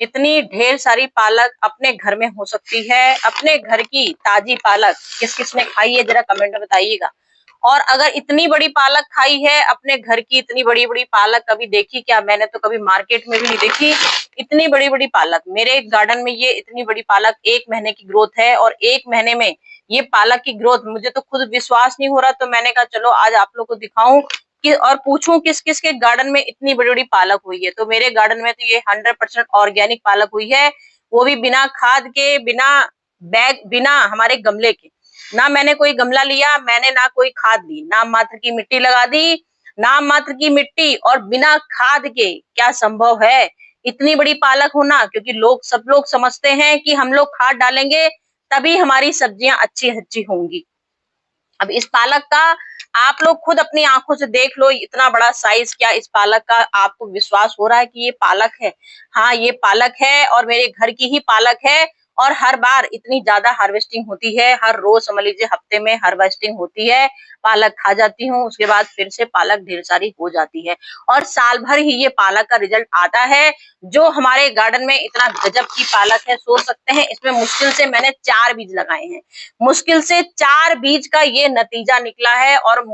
इतनी ढेर सारी पालक अपने घर में हो सकती है। अपने घर की ताजी पालक किस किस ने खाई है जरा कमेंट में बताइएगा। और अगर इतनी बड़ी पालक खाई है, अपने घर की इतनी बड़ी बड़ी पालक कभी देखी क्या? मैंने तो कभी मार्केट में भी नहीं देखी इतनी बड़ी बड़ी पालक। मेरे गार्डन में ये इतनी बड़ी पालक 1 महीने की ग्रोथ है, और 1 महीने में ये पालक की ग्रोथ मुझे तो खुद विश्वास नहीं हो रहा। तो मैंने कहा चलो आज आप लोग को दिखाऊं कि और पूछूं किस किस के गार्डन में इतनी बड़ी बड़ी पालक हुई है। तो मेरे गार्डन में तो ये 100% ऑर्गेनिक पालक हुई है, वो भी बिना खाद के, बिना बैग, बिना हमारे गमले के। ना मैंने कोई गमला लिया, मैंने ना कोई खाद ली, नाम मात्र की मिट्टी लगा दी, नाम मात्र की मिट्टी, और बिना खाद के क्या संभव है इतनी बड़ी पालक होना? क्योंकि सब लोग समझते हैं कि हम लोग खाद डालेंगे तभी हमारी सब्जियां अच्छी अच्छी होंगी। अब इस पालक का आप लोग खुद अपनी आंखों से देख लो, इतना बड़ा साइज। क्या इस पालक का आपको विश्वास हो रहा है कि ये पालक है? हाँ, ये पालक है, और मेरे घर की ही पालक है। और हर बार इतनी ज्यादा हार्वेस्टिंग होती है, हर रोज समझ लीजिए हफ्ते में हार्वेस्टिंग होती है। पालक खा जाती हूँ, उसके बाद फिर से पालक ढेर सारी हो जाती है, और साल भर ही ये पालक का रिजल्ट आता है। जो हमारे गार्डन में इतना गजब की पालक है, सोच सकते हैं इसमें मुश्किल से मैंने 4 बीज लगाए हैं, मुश्किल से 4 बीज का ये नतीजा निकला है। और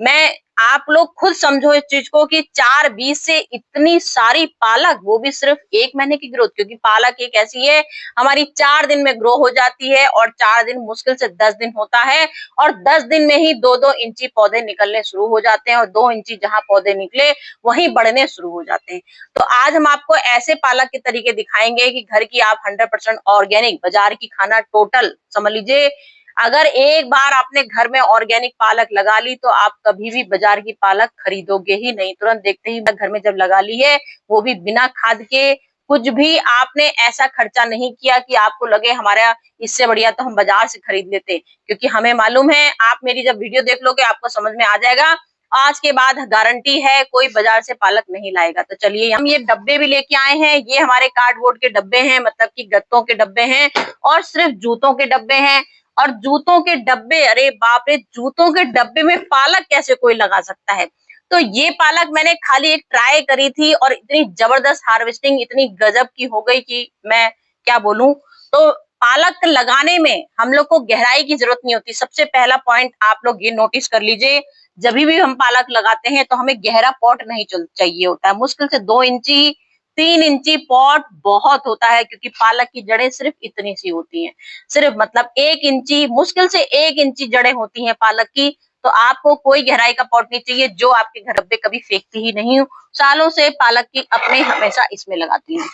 मैं, आप लोग खुद समझो इस चीज को कि 4 बीज से इतनी सारी पालक, वो भी सिर्फ 1 महीने की ग्रोथ। क्योंकि पालक एक ऐसी है हमारी 4 दिन में ग्रो हो जाती है, और 4 दिन मुश्किल से 10 दिन होता है, और 10 दिन में ही 2-2 इंची पौधे निकलने शुरू हो जाते हैं, और 2 इंची जहां पौधे निकले वहीं बढ़ने शुरू हो जाते हैं। तो आज हम आपको ऐसे पालक के तरीके दिखाएंगे कि घर की आप 100% ऑर्गेनिक, बाजार की खाना टोटल समझ लीजिए। अगर एक बार आपने घर में ऑर्गेनिक पालक लगा ली तो आप कभी भी बाजार की पालक खरीदोगे ही नहीं। तुरंत देखते ही घर में जब लगा ली है, वो भी बिना खाद के, कुछ भी आपने ऐसा खर्चा नहीं किया कि आपको लगे हमारा इससे बढ़िया तो हम बाजार से खरीद लेते। क्योंकि हमें मालूम है, आप मेरी जब वीडियो देख लोगे आपको समझ में आ जाएगा। आज के बाद गारंटी है कोई बाजार से पालक नहीं लाएगा। तो चलिए, हम ये डब्बे भी लेके आए हैं। ये हमारे कार्डबोर्ड के डब्बे हैं, मतलब कि गत्तों के डब्बे हैं, और सिर्फ जूतों के डब्बे हैं। और जूतों के डब्बे, अरे बाप रे, जूतों के डब्बे में पालक कैसे कोई लगा सकता है? तो ये पालक मैंने खाली एक ट्राई करी थी, और इतनी जबरदस्त हार्वेस्टिंग, इतनी गजब की हो गई कि मैं क्या बोलूं। तो पालक लगाने में हम लोग को गहराई की जरूरत नहीं होती। सबसे पहला पॉइंट आप लोग ये नोटिस कर लीजिए, जब भी हम पालक लगाते हैं तो हमें गहरा पॉट नहीं चाहिए होता है। मुश्किल से 2 इंची, 3 इंची पॉट बहुत होता है, क्योंकि पालक की जड़ें सिर्फ इतनी सी होती हैं, सिर्फ मतलब 1 इंची, मुश्किल से 1 इंची जड़ें होती हैं पालक की। तो आपको कोई गहराई का पॉट नहीं चाहिए। जो आपके घर पे कभी फेंकती ही नहीं हूँ, सालों से पालक की अपने हमेशा इसमें लगाती हूँ।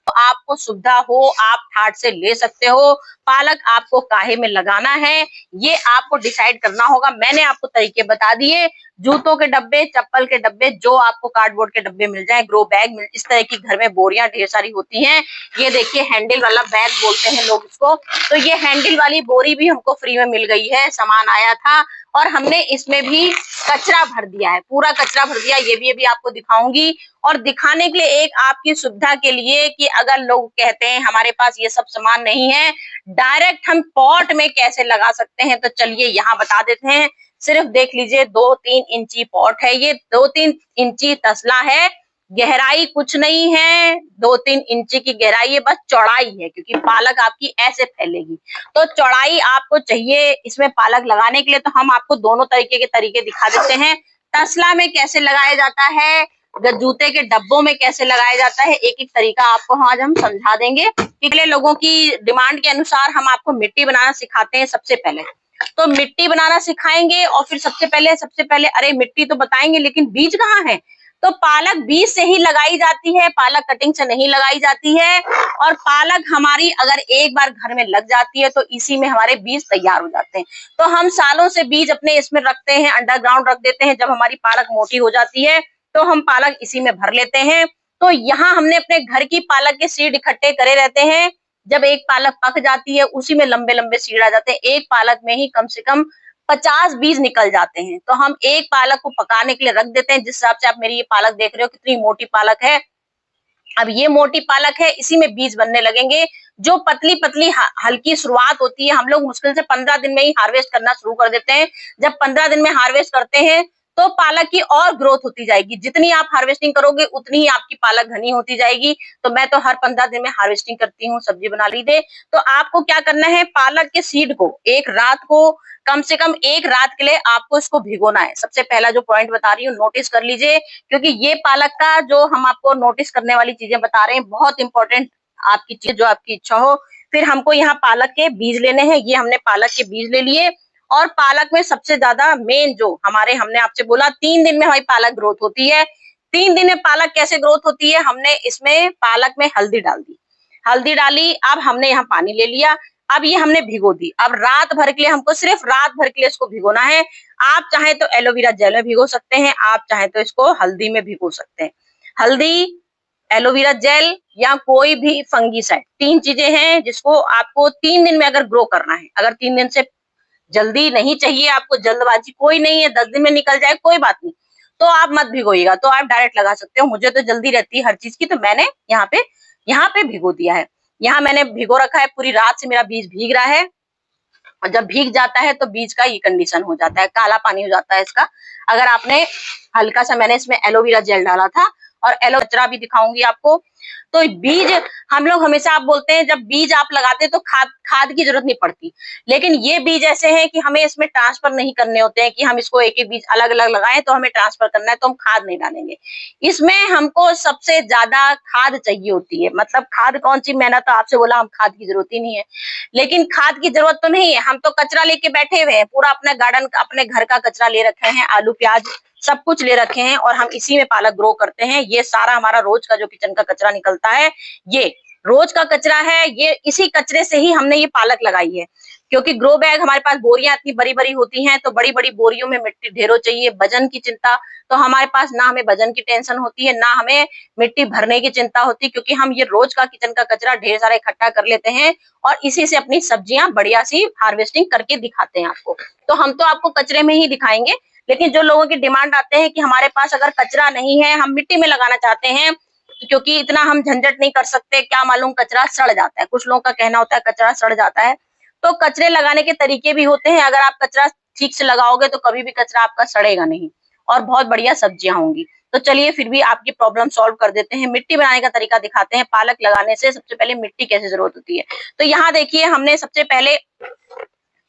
तो आपको सुविधा हो, आप ठाट से ले सकते हो। पालक आपको काहे में लगाना है ये आपको डिसाइड करना होगा। मैंने आपको तरीके बता दिए। जूतों के डब्बे, चप्पल के डब्बे, जो आपको कार्डबोर्ड के डब्बे मिल जाए, ग्रो बैग मिल, इस तरह की घर में बोरियां ढेर सारी होती हैं। ये देखिए, हैंडल वाला बैग बोलते हैं लोग इसको। तो ये हैंडल वाली बोरी भी हमको फ्री में मिल गई है, सामान आया था, और हमने इसमें भी कचरा भर दिया है, पूरा कचरा भर दिया। ये भी अभी आपको दिखाऊंगी, और दिखाने के लिए एक आपकी सुविधा के लिए कि अगर लोग कहते हैं हमारे पास ये सब सामान नहीं है, डायरेक्ट हम पॉट में कैसे लगा सकते हैं, तो चलिए यहाँ बता देते हैं। सिर्फ देख लीजिए, 2-3 इंची पॉट है, ये 2-3 इंची तसला है, गहराई कुछ नहीं है। 2-3 इंची की गहराई है, बस चौड़ाई है, क्योंकि पालक आपकी ऐसे फैलेगी। तो चौड़ाई आपको चाहिए इसमें पालक लगाने के लिए। तो हम आपको दोनों तरीके के तरीके दिखा देते हैं। तसला में कैसे लगाया जाता है, जूते के डब्बों में कैसे लगाया जाता है, एक एक तरीका आपको आज हम समझा देंगे। पिछले लोगों की डिमांड के अनुसार हम आपको मिट्टी बनाना सिखाते हैं सबसे पहले। तो मिट्टी बनाना सिखाएंगे, और फिर सबसे पहले अरे मिट्टी तो बताएंगे, लेकिन बीज कहाँ है? तो पालक बीज से ही लगाई जाती है, पालक कटिंग से नहीं लगाई जाती है। और पालक हमारी अगर एक बार घर में लग जाती है तो इसी में हमारे बीज तैयार हो जाते हैं। तो हम सालों से बीज अपने इसमें रखते हैं, अंडरग्राउंड रख देते हैं। जब हमारी पालक मोटी हो जाती है तो हम पालक इसी में भर लेते हैं। तो यहाँ हमने अपने घर की पालक के सीड इकट्ठे करे रहते हैं। जब एक पालक पक जाती है, उसी में लंबे लंबे सीड आ जाते हैं। एक पालक में ही कम से कम 50 बीज निकल जाते हैं। तो हम एक पालक को पकाने के लिए रख देते हैं। जिस हिसाब से आप मेरी ये पालक देख रहे हो, कितनी मोटी पालक है। अब ये मोटी पालक है, इसी में बीज बनने लगेंगे। जो पतली पतली हल्की शुरुआत होती है, हम लोग मुश्किल से 15 दिन में ही हार्वेस्ट करना शुरू कर देते हैं। जब 15 दिन में हार्वेस्ट करते हैं तो पालक की और ग्रोथ होती जाएगी। जितनी आप हार्वेस्टिंग करोगे उतनी ही आपकी पालक घनी होती जाएगी। तो मैं तो हर 15 दिन में हार्वेस्टिंग करती हूँ, सब्जी बना ली दे। तो आपको क्या करना है, पालक के सीड को एक रात को, कम से कम एक रात के लिए आपको इसको भिगोना है। सबसे पहला जो पॉइंट बता रही हूँ नोटिस कर लीजिए, क्योंकि ये पालक का जो हम आपको नोटिस करने वाली चीजें बता रहे हैं बहुत इंपॉर्टेंट आपकी चीज, जो आपकी इच्छा हो। फिर हमको यहाँ पालक के बीज लेने हैं। ये हमने पालक के बीज ले लिए। और पालक में सबसे ज्यादा मेन जो हमने आपसे बोला 3 दिन में हमारी पालक ग्रोथ होती है। 3 दिन में पालक कैसे ग्रोथ होती है, हमने इसमें पालक में हल्दी डाल दी, हल्दी डाली। अब हमने यहाँ पानी ले लिया। अब ये हमने भिगो दी। अब रात भर के लिए हमको, सिर्फ रात भर के लिए इसको भिगोना है। आप चाहे तो एलोवेरा जेल में भिगो सकते हैं, आप चाहे तो इसको हल्दी में भिगो सकते हैं। हल्दी, एलोवेरा जेल या कोई भी फंगीसाइड, 3 चीजें हैं जिसको आपको 3 दिन में अगर ग्रो करना है। अगर 3 दिन से जल्दी नहीं चाहिए आपको, जल्दबाजी कोई नहीं है, 10 दिन में निकल जाए कोई बात नहीं, तो आप मत भिगोइएगा, तो आप डायरेक्ट लगा सकते हो। मुझे तो जल्दी रहती है हर चीज की, तो मैंने यहाँ पे भिगो दिया है। यहाँ मैंने भिगो रखा है, पूरी रात से मेरा बीज भीग रहा है। और जब भीग जाता है तो बीज का ये कंडीशन हो जाता है, काला पानी हो जाता है इसका। अगर आपने हल्का सा, मैंने इसमें एलोवेरा जेल डाला था और एलो कचरा भी दिखाऊंगी आपको। तो बीज हम लोग हमेशा, आप बोलते हैं जब बीज आप लगाते हैं तो खाद की जरूरत नहीं पड़ती, लेकिन ये बीज ऐसे हैं कि हमें इसमें ट्रांसफर नहीं करने होते हैं कि हम इसको एक एक बीज अलग अलग लगाएं तो हमें ट्रांसफर करना है तो हम खाद नहीं डालेंगे। इसमें हमको सबसे ज्यादा खाद चाहिए होती है। मतलब खाद कौन सी, मैंने तो आपसे बोला हम खाद की जरूरत ही नहीं है, लेकिन खाद की जरूरत तो नहीं है। हम तो कचरा लेके बैठे हुए हैं, पूरा अपना गार्डन, अपने घर का कचरा ले रखे हैं, आलू प्याज सब कुछ ले रखे हैं और हम इसी में पालक ग्रो करते हैं। ये सारा हमारा रोज का जो किचन का कचरा निकलता है, ये रोज का कचरा है। ये इसी कचरे से ही हमने ये पालक लगाई है। क्योंकि ग्रो बैग, हमारे पास बोरियां इतनी बड़ी बड़ी होती हैं, तो बड़ी बड़ी बोरियों में मिट्टी ढेरों चाहिए। वजन की चिंता तो हमारे पास ना, हमें वजन की टेंशन होती है, ना हमें मिट्टी भरने की चिंता होती, क्योंकि हम ये रोज का किचन का कचरा ढेर सारा इकट्ठा कर लेते हैं और इसी से अपनी सब्जियां बढ़िया सी हार्वेस्टिंग करके दिखाते हैं आपको। तो हम तो आपको कचरे में ही दिखाएंगे, लेकिन जो लोगों की डिमांड आते हैं कि हमारे पास अगर कचरा नहीं है, हम मिट्टी में लगाना चाहते हैं, क्योंकि इतना हम झंझट नहीं कर सकते, क्या मालूम कचरा सड़ जाता है। कुछ लोगों का कहना होता है कचरा सड़ जाता है, तो कचरे लगाने के तरीके भी होते हैं। अगर आप कचरा ठीक से लगाओगे तो कभी भी कचरा आपका सड़ेगा नहीं और बहुत बढ़िया सब्जियां होंगी। तो चलिए फिर भी आपकी प्रॉब्लम सॉल्व कर देते हैं। मिट्टी बनाने का तरीका दिखाते हैं। पालक लगाने से सबसे पहले मिट्टी कैसे जरूरत होती है। तो यहाँ देखिए, हमने सबसे पहले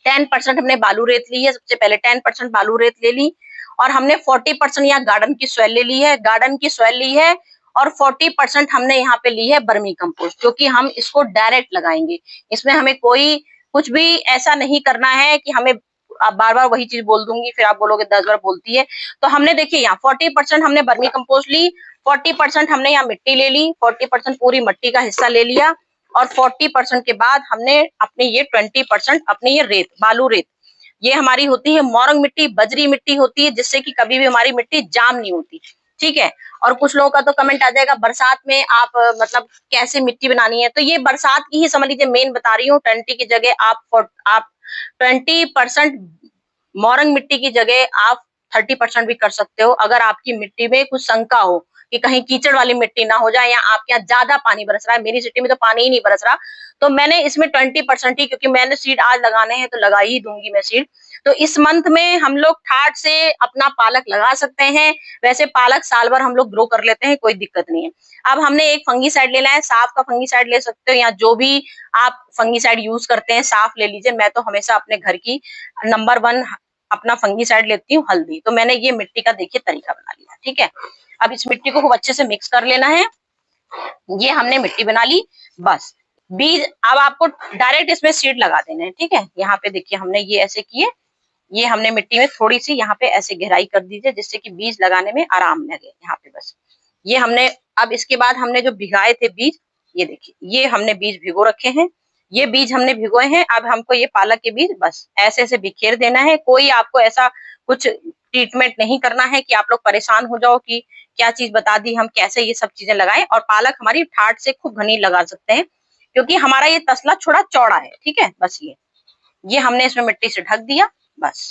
10% हमने बालू रेत ली है। सबसे पहले 10% बालू रेत ले ली और हमने 40% यहाँ गार्डन की सॉइल ले ली है, गार्डन की सॉइल ली है। और 40% हमने यहाँ पे ली है वर्मी कंपोस्ट, क्योंकि हम इसको डायरेक्ट लगाएंगे। इसमें हमें कोई कुछ भी ऐसा नहीं करना है कि हमें, आप बार बार वही चीज बोल दूंगी फिर आप बोलोगे 10 बार बोलती है। तो हमने देखिए यहाँ 40% हमने वर्मी कंपोस्ट ली, 40% हमने यहाँ मिट्टी ले ली, 40% पूरी मिट्टी का हिस्सा ले लिया और 40% के बाद हमने अपने ये 20% अपने ये रेत, बालू रेत, ये हमारी होती है मोरंग मिट्टी, बजरी मिट्टी होती है, जिससे कि कभी भी हमारी मिट्टी जाम नहीं होती। ठीक है। और कुछ लोगों का तो कमेंट आ जाएगा बरसात में आप मतलब कैसे मिट्टी बनानी है, तो ये बरसात की ही समझ लीजिए मेन बता रही हूँ। 20 की जगह आप 20% मोरंग मिट्टी की जगह आप 30% भी कर सकते हो। अगर आपकी मिट्टी में कुछ शंका हो कि कहीं कीचड़ वाली मिट्टी ना हो जाए या आपके यहाँ ज्यादा पानी बरस रहा है, मेरी सिटी में तो पानी ही नहीं बरस रहा, तो मैंने इसमें 20% ही, क्योंकि मैंने सीड आज लगाने हैं तो लगा ही दूंगी मैं सीड। तो इस मंथ में हम लोग ठाट से अपना पालक लगा सकते हैं। वैसे पालक साल भर हम लोग ग्रो कर लेते हैं, कोई दिक्कत नहीं है। अब हमने एक फंगीसाइड लेना है, साफ का फंगीसाइड ले सकते हो या जो भी आप फंगीसाइड यूज करते हैं साफ ले लीजिए। मैं तो हमेशा अपने घर की नंबर 1 अपना फंगीसाइड लेती हूँ, हल्दी। तो मैंने ये मिट्टी का देखिए तरीका बना लिया। ठीक है। अब इस मिट्टी को खूब अच्छे से मिक्स कर लेना है। ये हमने मिट्टी बना ली, बस बीज अब आपको डायरेक्ट इसमें सीड लगा देना है। ठीक है। यहाँ पे देखिए हमने ये ऐसे किए, ये हमने मिट्टी में थोड़ी सी यहाँ पे ऐसे गहराई कर दीजिए जिससे कि बीज लगाने में आराम लगे। यहाँ पे बस ये हमने, अब इसके बाद हमने जो भिगाए थे बीज, ये देखिए ये हमने बीज भिगो रखे हैं, ये बीज हमने भिगोए हैं। अब हमको ये पालक के बीज बस ऐसे ऐसे बिखेर देना है। कोई आपको ऐसा कुछ ट्रीटमेंट नहीं करना है कि आप लोग परेशान हो जाओ कि क्या चीज बता दी, हम कैसे ये सब चीजें लगाएं। और पालक हमारी ठाट से खूब घनी लगा सकते हैं, क्योंकि हमारा ये तसला थोड़ा चौड़ा है। ठीक है। बस ये हमने इसमें मिट्टी से ढक दिया। बस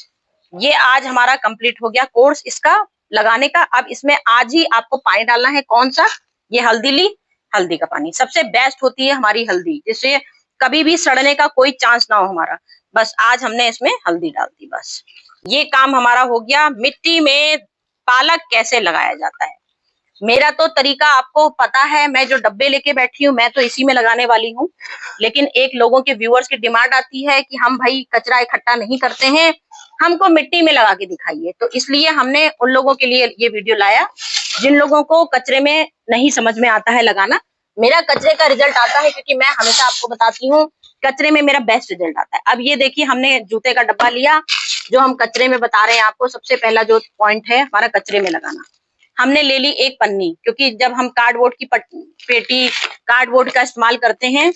ये आज हमारा कंप्लीट हो गया कोर्स इसका लगाने का। अब इसमें आज ही आपको पानी डालना है। कौन सा? ये हल्दी ली, हल्दी का पानी सबसे बेस्ट होती है हमारी हल्दी, जिससे कभी भी सड़ने का कोई चांस ना हो हमारा। बस आज हमने इसमें हल्दी डाल दी, बस ये काम हमारा हो गया। मिट्टी में पालक कैसे लगाया जाता है। मेरा तो तरीका आपको पता है, मैं जो डब्बे लेके बैठी हूँ मैं तो इसी में लगाने वाली हूँ, लेकिन एक लोगों के व्यूअर्स की डिमांड आती है कि हम भाई कचरा इकट्ठा नहीं करते हैं, हमको मिट्टी में लगा के दिखाइए। तो इसलिए हमने उन लोगों के लिए ये वीडियो लाया जिन लोगों को कचरे में नहीं समझ में आता है लगाना। मेरा कचरे का रिजल्ट आता है क्योंकि मैं हमेशा आपको बताती हूँ कचरे में मेरा बेस्ट रिजल्ट आता है। अब ये देखिए, हमने जूते का डब्बा लिया जो हम कचरे में बता रहे हैं आपको। सबसे पहला जो पॉइंट है हमारा कचरे में लगाना, हमने ले ली एक पन्नी, क्योंकि जब हम कार्डबोर्ड की पेटी कार्डबोर्ड का इस्तेमाल करते हैं,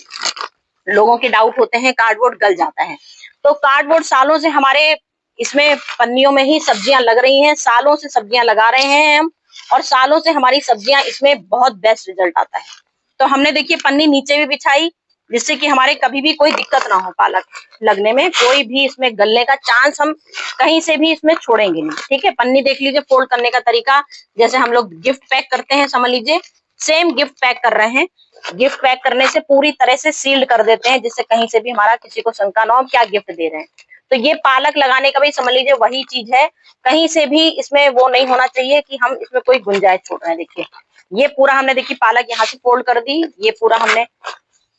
लोगों के डाउट होते हैं कार्डबोर्ड गल जाता है, तो कार्डबोर्ड सालों से हमारे इसमें पन्नियों में ही सब्जियां लग रही हैं, सालों से सब्जियां लगा रहे हैं हम, और सालों से हमारी सब्जियां इसमें बहुत बेस्ट रिजल्ट आता है। तो हमने देखिए पन्नी नीचे भी बिछाई जिससे कि हमारे कभी भी कोई दिक्कत ना हो, पालक लगने में कोई भी इसमें गलने का चांस हम कहीं से भी इसमें छोड़ेंगे नहीं। ठीक है, पन्नी देख लीजिए, फोल्ड करने का तरीका जैसे हम लोग गिफ्ट पैक करते हैं, समझ लीजिए सेम गिफ्ट पैक कर रहे हैं। गिफ्ट पैक करने से पूरी तरह से सील्ड कर देते हैं जिससे कहीं से भी हमारा किसी को शंका ना हो क्या गिफ्ट दे रहे हैं। तो ये पालक लगाने का भी समझ लीजिए वही चीज है, कहीं से भी इसमें वो नहीं होना चाहिए कि हम इसमें कोई गुंजाइश छोड़ रहे हैं। देखिए ये पूरा हमने देखिए पालक यहाँ से फोल्ड कर दी, ये पूरा हमने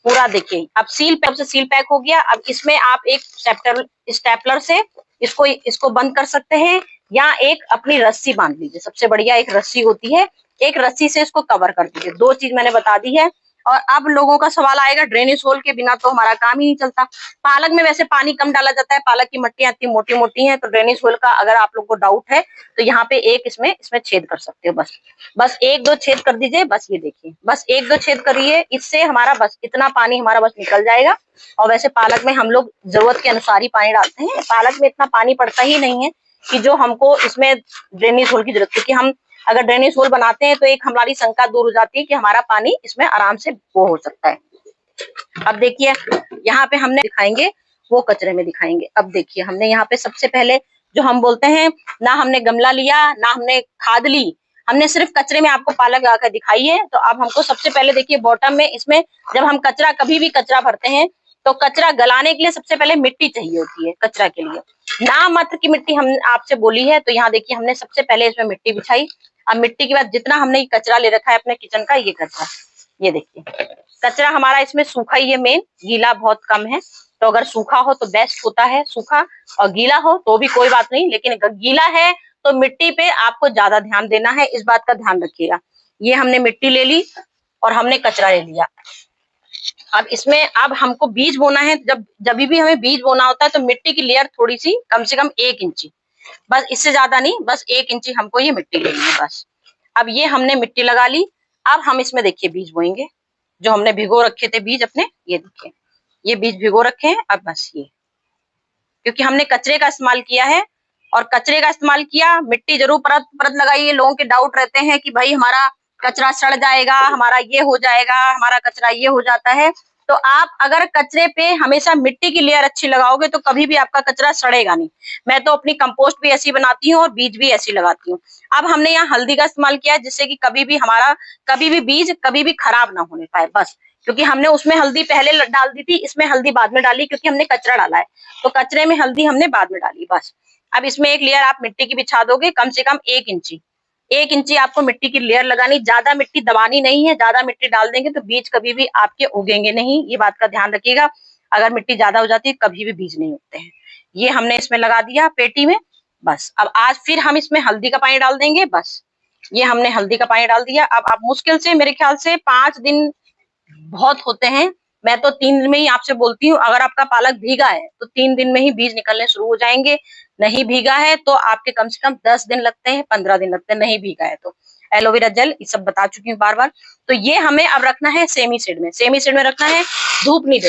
पूरा देखिए अब सील पैक हो गया। अब इसमें आप एक स्टेपलर से इसको बंद कर सकते हैं, या एक अपनी रस्सी बांध लीजिए, सबसे बढ़िया एक रस्सी होती है, एक रस्सी से इसको कवर कर दीजिए। दो चीज मैंने बता दी है। और अब लोगों का सवाल आएगा ड्रेनेज होल के बिना तो हमारा काम ही नहीं चलता। पालक में वैसे पानी कम डाला जाता है, पालक की मट्टियां इतनी मोटी मोटी हैं, तो ड्रेनेज होल का अगर आप लोग को डाउट है तो यहाँ पे एक इसमें छेद कर सकते हो, बस एक दो छेद कर दीजिए। बस ये देखिए, बस एक दो छेद करिए, इससे हमारा बस इतना पानी हमारा बस निकल जाएगा। और वैसे पालक में हम लोग जरूरत के अनुसार ही पानी डालते हैं, पालक में इतना पानी पड़ता ही नहीं है कि जो हमको इसमें ड्रेनेज होल की जरूरत, क्योंकि हम अगर ड्रेनेज होल बनाते हैं तो एक हमारी शंका दूर हो जाती है कि हमारा पानी इसमें आराम से वो हो सकता है। अब देखिए यहाँ पे हमने दिखाएंगे वो कचरे में दिखाएंगे। अब देखिए हमने यहाँ पे सबसे पहले जो हम बोलते हैं, ना हमने गमला लिया ना हमने खाद ली, हमने सिर्फ कचरे में आपको पालक लगाकर दिखाई है। तो अब हमको सबसे पहले देखिए बॉटम में, इसमें जब हम कचरा कभी भी कचरा भरते हैं तो कचरा गलाने के लिए सबसे पहले मिट्टी चाहिए होती है कचरा के लिए, ना मात्र की मिट्टी हम आपसे बोली है। तो यहाँ देखिए हमने सबसे पहले इसमें मिट्टी बिछाई। अब मिट्टी के बाद जितना हमने कचरा ले रखा है अपने किचन का, ये कचरा, ये देखिए कचरा हमारा इसमें सूखा ही है मेन, गीला बहुत कम है। तो अगर सूखा हो तो बेस्ट होता है सूखा, और गीला हो तो भी कोई बात नहीं, लेकिन अगर गीला है तो मिट्टी पे आपको ज्यादा ध्यान देना है, इस बात का ध्यान रखिएगा। ये हमने मिट्टी ले ली और हमने कचरा ले लिया। अब इसमें अब हमको बीज बोना है, जब भी हमें बीज बोना होता है तो मिट्टी की लेयर थोड़ी सी कम से कम 1 इंची, बस इससे ज्यादा नहीं, बस 1 इंची हमको ये मिट्टी लेनी है बस। अब ये हमने मिट्टी लगा ली। अब हम इसमें देखिए बीज बोएंगे, जो हमने भिगो रखे थे बीज अपने, ये देखिए ये बीज भिगो रखे हैं। अब बस ये, क्योंकि हमने कचरे का इस्तेमाल किया है और कचरे का इस्तेमाल किया, मिट्टी जरूर परत परत लगाइए। लोगों के डाउट रहते हैं कि भाई हमारा कचरा सड़ जाएगा, हमारा ये हो जाएगा, हमारा कचरा ये हो जाता है। तो आप अगर कचरे पे हमेशा मिट्टी की लेयर अच्छी लगाओगे तो कभी भी आपका कचरा सड़ेगा नहीं। मैं तो अपनी कंपोस्ट भी ऐसी बनाती हूँ और बीज भी ऐसी लगाती हूँ। अब हमने यहाँ हल्दी का इस्तेमाल किया जिससे कि कभी भी बीज कभी भी खराब ना होने पाए, बस क्योंकि हमने उसमें हल्दी पहले डाल दी थी, इसमें हल्दी बाद में डाली, क्योंकि हमने कचरा डाला है तो कचरे में हल्दी हमने बाद में डाली बस। अब इसमें एक लेयर आप मिट्टी की बिछा दोगे, कम से कम 1 इंची आपको मिट्टी की लेयर लगानी, ज्यादा मिट्टी दबानी नहीं है। ज्यादा मिट्टी डाल देंगे तो बीज कभी भी आपके उगेंगे नहीं, ये बात का ध्यान रखिएगा। अगर मिट्टी ज्यादा हो जाती है कभी भी बीज नहीं उगते हैं। ये हमने इसमें लगा दिया पेटी में, बस। अब आज फिर हम इसमें हल्दी का पानी डाल देंगे, बस ये हमने हल्दी का पानी डाल दिया। अब आप मुश्किल से मेरे ख्याल से 5 दिन बहुत होते हैं, मैं तो 3 दिन में ही आपसे बोलती हूँ। अगर आपका पालक भीगा है तो 3 दिन में ही बीज निकलने शुरू हो जाएंगे, नहीं भीगा है तो आपके कम से कम 10 दिन लगते हैं, 15 दिन लगते हैं, नहीं भीगा है तो। एलोवेरा जेल ये सब बता चुकी हूँ बार बार। तो ये हमें अब रखना है सेमी शेड में, सेमी शेड में रखना है, धूप नहीं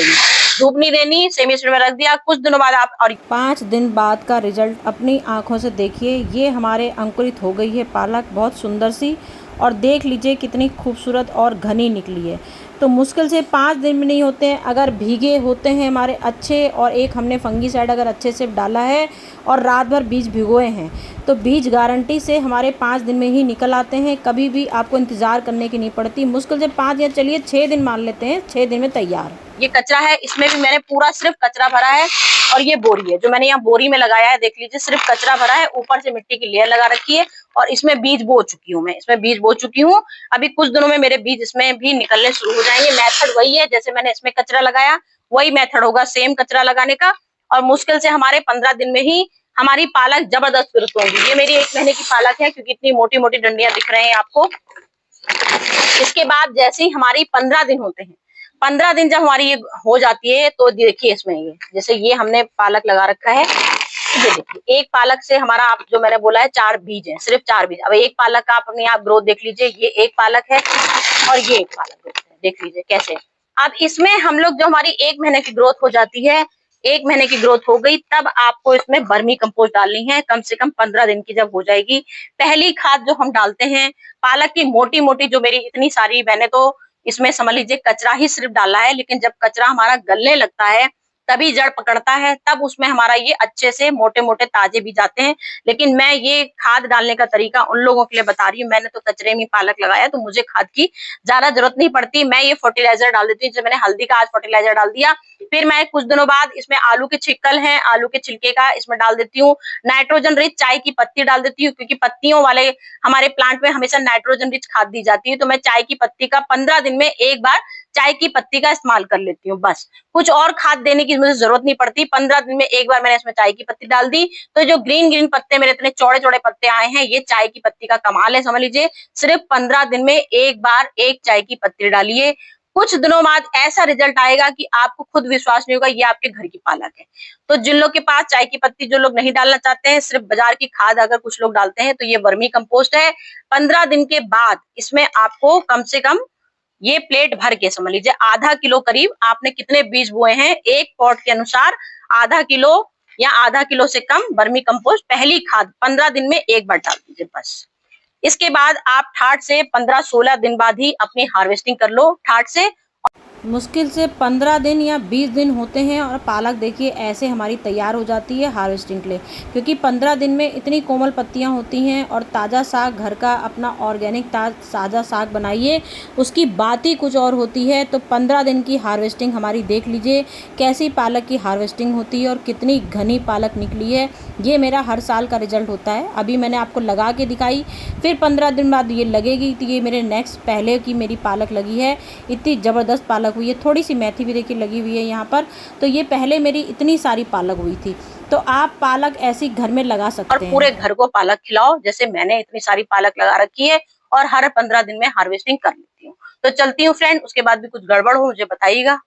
देनी, सेमी शेड में रख दिया। कुछ दिनों बाद आप, और 5 दिन बाद का रिजल्ट अपनी आंखों से देखिए। ये हमारे अंकुरित हो गई है पालक, बहुत सुंदर सी, और देख लीजिए कितनी खूबसूरत और घनी निकली है। तो मुश्किल से 5 दिन में नहीं होते हैं, अगर भीगे होते हैं हमारे अच्छे, और एक हमने फंगीसाइड अगर अच्छे से डाला है और रात भर बीज भिगोए हैं तो बीज गारंटी से हमारे 5 दिन में ही निकल आते हैं। कभी भी आपको इंतज़ार करने की नहीं पड़ती। मुश्किल से 5 या चलिए 6 दिन मान लेते हैं, 6 दिन में तैयार। ये कचरा है, इसमें भी मैंने पूरा सिर्फ कचरा भरा है, और ये बोरी है जो मैंने यहाँ बोरी में लगाया है, देख लीजिए सिर्फ कचरा भरा है, ऊपर से मिट्टी की लेयर लगा रखी है और इसमें बीज बो चुकी हूँ, मैं इसमें बीज बो चुकी हूँ। अभी कुछ दिनों में मेरे बीज इसमें भी निकलने शुरू हो जाएंगे। मेथड वही है, जैसे मैंने इसमें कचरा लगाया वही मेथड होगा सेम कचरा लगाने का, और मुश्किल से हमारे 15 दिन में ही हमारी पालक जबरदस्त ग्रोथ होगी। ये मेरी 1 महीने की पालक है, क्योंकि इतनी मोटी मोटी डंडियां दिख रहे हैं आपको। इसके बाद जैसे ही हमारी 15 दिन होते हैं, 15 दिन जब हमारी ये हो जाती है, तो देखिए इसमें ये जैसे ये हमने पालक लगा रखा है, ये देखिए एक पालक से हमारा, आप जो मैंने बोला है 4 बीज हैं, सिर्फ 4 बीज। अब एक पालक का आप अपने आप ग्रोथ देख लीजिए, ये एक पालक है और ये एक पालक है, देख लीजिए कैसे। अब इसमें हम लोग जो हमारी 1 महीने की ग्रोथ हो जाती है, 1 महीने की ग्रोथ हो गई, तब आपको इसमें वर्मी कंपोस्ट डालनी है। कम से कम 15 दिन की जब हो जाएगी, पहली खाद जो हम डालते हैं पालक की मोटी मोटी, जो मेरी इतनी सारी, मैंने तो इसमें समझ लीजिए कचरा ही सिर्फ डाला है, लेकिन जब कचरा हमारा गलने लगता है तभी जड़ पकड़ता है, तब उसमें हमारा ये अच्छे से मोटे मोटे ताजे बीज आते हैं। लेकिन मैं ये खाद डालने का तरीका उन लोगों के लिए बता रही हूँ, मैंने तो कचरे में पालक लगाया, तो मुझे खाद की ज्यादा जरूरत नहीं पड़ती। मैं ये फर्टिलाइजर डाल देती हूँ, जैसे मैंने हल्दी का आज फर्टिलाइजर डाल दिया, फिर मैं कुछ दिनों बाद इसमें आलू के छिक्कल हैं, आलू के छिलके का इसमें डाल देती हूँ। नाइट्रोजन रिच चाय की पत्ती डाल देती हूँ, क्योंकि पत्तियों वाले हमारे प्लांट में हमेशा नाइट्रोजन रिच खाद दी जाती है, तो मैं चाय की पत्ती का 15 दिन में एक बार चाय की पत्ती का इस्तेमाल कर लेती हूँ। बस कुछ और खाद देने की मुझे जरूरत नहीं पड़ती। 15 दिन में एक बार मैंने इसमें चाय की पत्ती डाल दी, तो जो ग्रीन ग्रीन पत्ते मेरे इतने चौड़े चौड़े पत्ते आए हैं, ये चाय की पत्ती का कमाल है, समझ लीजिए। सिर्फ 15 दिन में एक बार एक चाय की पत्ती डालिए, कुछ दिनों बाद ऐसा रिजल्ट आएगा कि आपको खुद विश्वास नहीं होगा ये आपके घर की पालक है। तो जिन लोग के पास चाय की पत्ती, जो लोग नहीं डालना चाहते हैं, सिर्फ बाजार की खाद अगर कुछ लोग डालते हैं, तो ये वर्मी कंपोस्ट है। 15 दिन के बाद इसमें आपको कम से कम ये प्लेट भर के, समझ लीजिए आधा किलो करीब, आपने कितने बीज बोए हैं एक पॉट के अनुसार, आधा किलो या आधा किलो से कम वर्मी कंपोस्ट पहली खाद 15 दिन में एक बार डाल दीजिए बस। इसके बाद आप ठाट से 15-16 दिन बाद ही अपनी हार्वेस्टिंग कर लो ठाट से। मुश्किल से 15 दिन या 20 दिन होते हैं और पालक देखिए ऐसे हमारी तैयार हो जाती है हार्वेस्टिंग के लिए, क्योंकि 15 दिन में इतनी कोमल पत्तियां होती हैं। और ताज़ा साग, घर का अपना ऑर्गेनिक ताज़ा साग बनाइए, उसकी बात ही कुछ और होती है। तो 15 दिन की हार्वेस्टिंग हमारी देख लीजिए, कैसी पालक की हार्वेस्टिंग होती है और कितनी घनी पालक निकली है। ये मेरा हर साल का रिजल्ट होता है। अभी मैंने आपको लगा के दिखाई, फिर 15 दिन बाद ये लगेगी, तो ये मेरे नेक्स्ट पहले की मेरी पालक लगी है, इतनी ज़बरदस्त पालक हुई है। थोड़ी सी मेथी भी देखिए लगी हुई है यहाँ पर। तो ये पहले मेरी इतनी सारी पालक हुई थी। तो आप पालक ऐसी घर में लगा सकते हैं और पूरे घर को पालक खिलाओ, जैसे मैंने इतनी सारी पालक लगा रखी है, और हर 15 दिन में हार्वेस्टिंग कर लेती हूँ। तो चलती हूँ फ्रेंड, उसके बाद भी कुछ गड़बड़ हो मुझे बताइएगा।